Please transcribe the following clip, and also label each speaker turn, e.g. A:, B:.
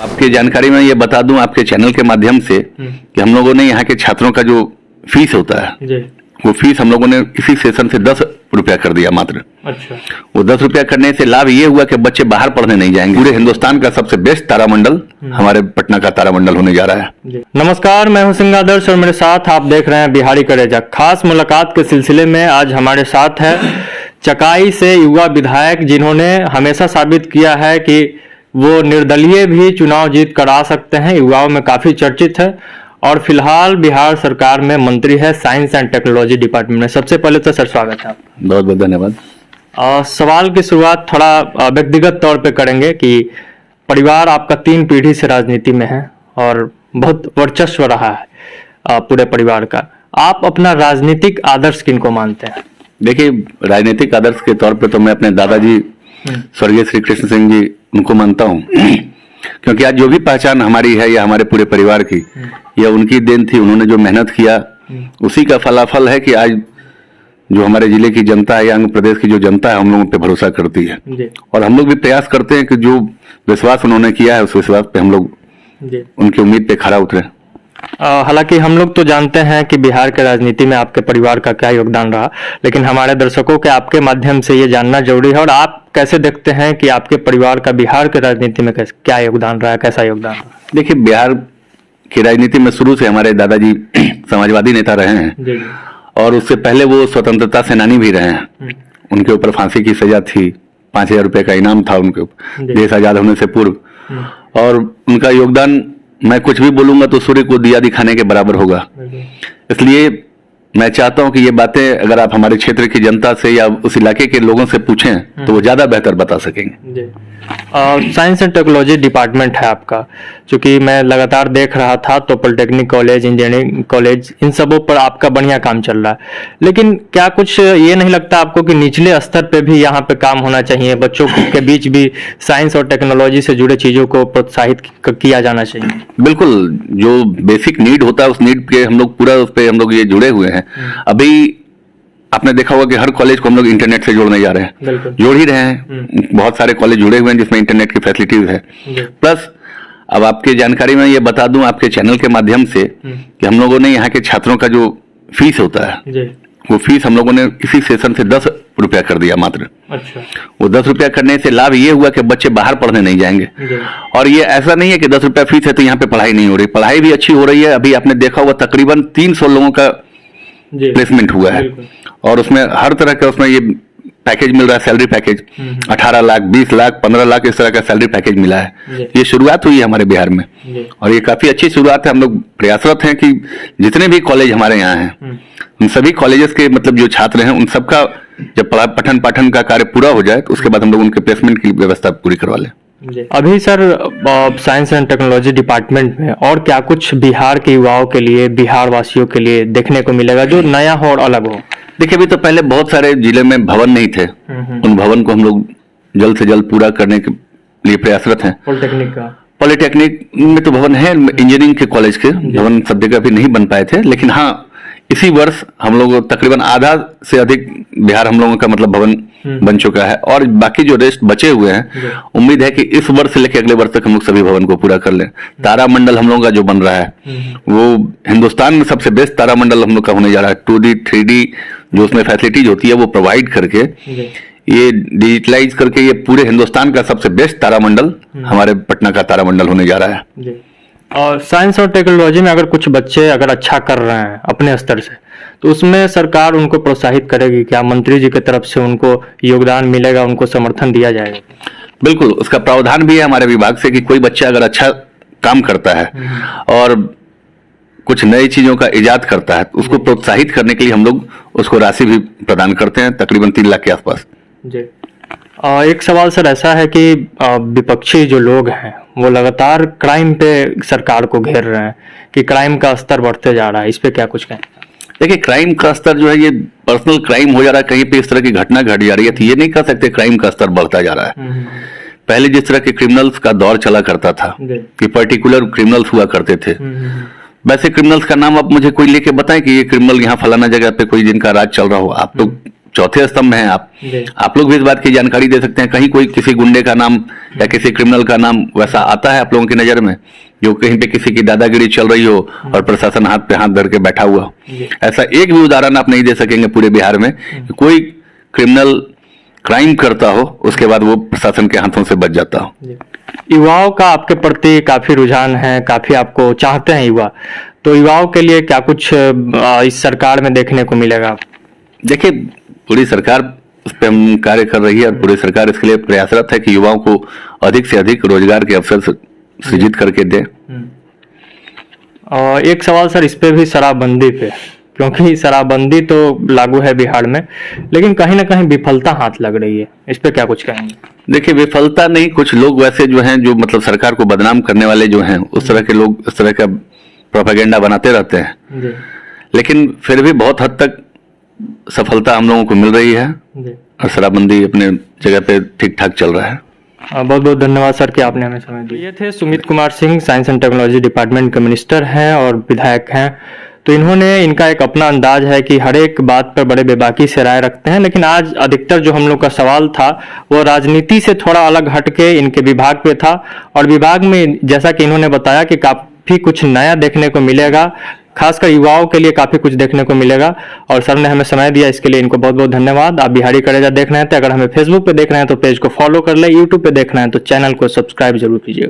A: आपकी जानकारी में ये बता दूं आपके चैनल के माध्यम से कि हम लोगों ने यहाँ के छात्रों का जो फीस होता है
B: जी।
A: वो फीस हम लोगों ने इसी सेशन से 10 रुपया कर दिया मात्र।
B: अच्छा।
A: वो 10 रुपया करने से लाभ ये हुआ कि बच्चे बाहर पढ़ने नहीं जाएंगे। पूरे हिंदुस्तान का सबसे बेस्ट तारामंडल हमारे पटना का तारामंडल होने जा रहा है।
B: नमस्कार, मैं हूं सिंह आदर्श और मेरे साथ आप देख रहे हैं बिहारी करेजा। खास मुलाकात के सिलसिले में आज हमारे साथ है चकाई से युवा विधायक, जिन्होंने हमेशा साबित किया है कि वो निर्दलीय भी चुनाव जीत कर आ सकते हैं। युवाओं में काफी चर्चित है और फिलहाल बिहार सरकार में मंत्री है साइंस एंड टेक्नोलॉजी डिपार्टमेंट में। सबसे पहले तो सर स्वागत है।
A: बहुत बहुत धन्यवाद।
B: सवाल की शुरुआत थोड़ा व्यक्तिगत तौर पे करेंगे कि परिवार आपका 3 पीढ़ी से राजनीति में है और बहुत वर्चस्व रहा है पूरे परिवार का। आप अपना राजनीतिक आदर्श किनको मानते हैं?
A: देखिए, राजनीतिक आदर्श के तौर पे तो मैं अपने दादाजी स्वर्गीय श्री कृष्ण सिंह जी उनको मानता हूँ, क्योंकि आज जो भी पहचान हमारी है या हमारे पूरे परिवार की, यह उनकी देन थी। उन्होंने जो मेहनत किया उसी का फलाफल है कि आज जो हमारे जिले की जनता है या आंध्र प्रदेश की जो जनता है हम लोगों पे भरोसा करती है और हम लोग भी प्रयास करते हैं कि जो विश्वास उन्होंने किया है उस विश्वास पे हम लोग उनकी उम्मीद पे खरा उतरे।
B: हालांकि हम लोग तो जानते हैं कि बिहार के राजनीति में आपके परिवार का क्या योगदान रहा, लेकिन हमारे दर्शकों के आपके माध्यम से ये जानना जरूरी है। और आप कैसे देखते हैं कि आपके परिवार का बिहार के राजनीति में क्या योगदान रहा है, कैसा योगदान रहा?
A: देखिए, बिहार की राजनीति में शुरू से हमारे दादाजी समाजवादी नेता रहे हैं और उससे पहले वो स्वतंत्रता सेनानी भी रहे हैं। उनके ऊपर फांसी की सजा थी, 5,000 रुपए का इनाम था उनके ऊपर देश आजाद होने से पूर्व। और उनका योगदान मैं कुछ भी बोलूंगा तो सूर्य को दिया दिखाने के बराबर होगा। इसलिए मैं चाहता हूं कि ये बातें अगर आप हमारे क्षेत्र की जनता से या उस इलाके के लोगों से पूछें तो वो ज्यादा बेहतर बता सकेंगे।
B: साइंस एंड टेक्नोलॉजी डिपार्टमेंट है आपका, क्योंकि मैं लगातार देख रहा था तो पॉलिटेक्निक कॉलेज, इंजीनियरिंग कॉलेज, इन सबों पर आपका बढ़िया काम चल रहा है। लेकिन क्या कुछ ये नहीं लगता आपको कि निचले स्तर पे भी यहाँ पे काम होना चाहिए? बच्चों के बीच भी साइंस और टेक्नोलॉजी से जुड़े चीजों को प्रोत्साहित किया जाना चाहिए।
A: बिल्कुल, जो बेसिक नीड होता है उस नीड के हम लोग पूरा उस पे हम लोग ये जुड़े हुए हैं। अभी आपने देखा होगा कि हर कॉलेज को हम लोग इंटरनेट से जोड़ने जा रहे हैं, जोड़ ही रहे हैं। बहुत सारे कॉलेज जुड़े हुए हैं जिसमें इंटरनेट की फैसिलिटीज है। प्लस अब आपकी जानकारी में ये बता दूं आपके चैनल के माध्यम से कि हम लोगों ने यहाँ के छात्रों का जो फीस होता है वो फीस हम लोगों ने इसी सेशन से 10 रुपया कर दिया मात्र।
B: अच्छा।
A: वो 10 रुपया करने से लाभ ये हुआ कि बच्चे बाहर पढ़ने नहीं जाएंगे। और ये ऐसा नहीं है कि 10 रुपया फीस है तो यहाँ पे पढ़ाई नहीं हो रही, पढ़ाई भी अच्छी हो रही है। अभी आपने देखा होगा तकरीबन 300 लोगों का प्लेसमेंट हुआ है और उसमें हर तरह का उसमें ये पैकेज मिल रहा है, सैलरी पैकेज 18 लाख, 20 लाख, 15 लाख इस तरह का सैलरी पैकेज मिला है। ये शुरुआत हुई है हमारे बिहार में और ये काफी अच्छी शुरुआत है। हम लोग प्रयासरत हैं कि जितने भी कॉलेज हमारे यहाँ हैं उन सभी कॉलेजेस के मतलब जो छात्र हैं उन सबका जब पठन पाठन का कार्य पूरा हो जाए तो उसके बाद हम लोग उनके प्लेसमेंट की व्यवस्था पूरी करवा लें।
B: अभी sir science and technology department में और क्या कुछ बिहार के युवाओं के लिए, बिहार वासियों के लिए देखने को मिलेगा जो नया हो और अलग हो? देखिए,
A: अभी तो पहले बहुत सारे जिले में भवन नहीं थे, उन भवन को हम लोग जल्द से जल्द पूरा करने के लिए प्रयासरत हैं। पॉलिटेक्निक में तो भवन है, इंजीनियरिंग के कॉलेज के भवन सब जगह भी नहीं बन पाए थे, लेकिन हाँ इसी वर्ष हम लोग तकरीबन आधा से अधिक बिहार हम लोगों का मतलब भवन बन चुका है और बाकी जो रेस्ट बचे हुए हैं उम्मीद है कि इस वर्ष से लेकर अगले वर्ष तक हम लोग सभी भवन को पूरा कर लें। तारामंडल हम लोगों का जो बन रहा है वो हिंदुस्तान में सबसे बेस्ट तारामंडल हम लोग का होने जा रहा है। 2D 3D जो उसमें फैसिलिटीज होती है वो प्रोवाइड करके, ये डिजिटलाइज करके ये पूरे हिंदुस्तान का सबसे बेस्ट तारामंडल हमारे पटना का तारामंडल होने जा रहा है।
B: और साइंस और टेक्नोलॉजी में अगर कुछ बच्चे अगर अच्छा कर रहे हैं अपने स्तर से तो उसमें सरकार उनको प्रोत्साहित करेगी क्या? मंत्री जी की तरफ से उनको योगदान मिलेगा, उनको समर्थन दिया जाएगा?
A: बिल्कुल, उसका प्रावधान भी है हमारे विभाग से कि कोई बच्चा अगर अच्छा काम करता है और कुछ नई चीजों का इजाद करता है तो उसको प्रोत्साहित करने के लिए हम लोग उसको राशि भी प्रदान करते हैं, तकरीबन 3 लाख के आसपास।
B: जी। एक सवाल सर ऐसा है कि विपक्षी जो लोग हैं वो लगातार क्राइम पे सरकार को घेर रहे हैं कि क्राइम का स्तर बढ़ते जा रहा है, इस पे क्या कुछ कहें?
A: देखिए, क्राइम का स्तर जो है ये पर्सनल क्राइम हो जा रहा है, कहीं पे इस तरह की घटना घट जा रही है तो ये नहीं कह सकते क्राइम का स्तर बढ़ता जा रहा है। पहले जिस तरह के क्रिमिनल्स का दौर चला करता था कि पर्टिकुलर क्रिमिनल्स हुआ करते थे, वैसे क्रिमिनल्स का नाम अब मुझे कोई लेके बताएं कि ये क्रिमिनल यहाँ फलाना जगह पे कोई जिनका राज चल रहा हो। आप तो चौथे स्तंभ हैं आप लोग भी इस बात की जानकारी दे सकते हैं। कहीं कोई किसी गुंडे का नाम या किसी क्रिमिनल का नाम वैसा आता है आप लोगों की नजर में, जो कहीं पे किसी की दादागिरी चल रही हो और प्रशासन हाथ पे हाथ धर के बैठा हुआ हो? ऐसा एक भी उदाहरण आप नहीं दे सकेंगे पूरे बिहार में कि कोई क्रिमिनल क्राइम करता हो उसके बाद वो प्रशासन के हाथों से बच जाता हो।
B: युवाओं का आपके प्रति काफी रुझान है, काफी आपको चाहते हैं युवा, तो युवाओं के लिए क्या कुछ इस सरकार में देखने को मिलेगा?
A: देखिए, पूरी सरकार उस पर हम कार्य कर रही है और पूरी सरकार इसके लिए प्रयासरत है कि युवाओं को अधिक से अधिक रोजगार के अवसर सृजित करके दे।
B: और एक सवाल सर इस पे भी, शराबबंदी पे, क्योंकि शराबबंदी तो लागू है बिहार में, लेकिन कहीं ना कहीं विफलता हाथ लग रही है, इस पे क्या कुछ कहेंगे?
A: देखिए, विफलता नहीं, कुछ लोग वैसे जो हैं जो मतलब सरकार को बदनाम करने वाले जो हैं, उस तरह के लोग इस तरह का प्रोपेगेंडा बनाते रहते हैं, लेकिन फिर भी बहुत हद तक सफलता हम लोगों को मिल रही है और शराबबंदी अपने जगह पे ठीक ठाक चल रहा है।
B: बहुत बहुत धन्यवाद सर कि आपने हमें समय दिया। ये थे Sumit Kumar Singh, science and technology department के मिनिस्टर हैं और विधायक हैं। तो इनका एक अपना अंदाज है कि हर एक बात पर बड़े बेबाकी से राय रखते हैं, लेकिन आज अधिकतर जो हम लोग का सवाल था वो राजनीति से थोड़ा अलग हटके इनके विभाग पे था, और विभाग में जैसा कि इन्होंने बताया कि काफी कुछ नया देखने को मिलेगा, खासकर युवाओं के लिए काफी कुछ देखने को मिलेगा, और सर ने हमें समय दिया, इसके लिए इनको बहुत बहुत धन्यवाद। आप बिहारी करेजा देख रहे हैं तो अगर हमें फेसबुक पे देख रहे हैं तो पेज को फॉलो कर ले, यूट्यूब पे देख रहे हैं तो चैनल को सब्सक्राइब जरूर कीजिए।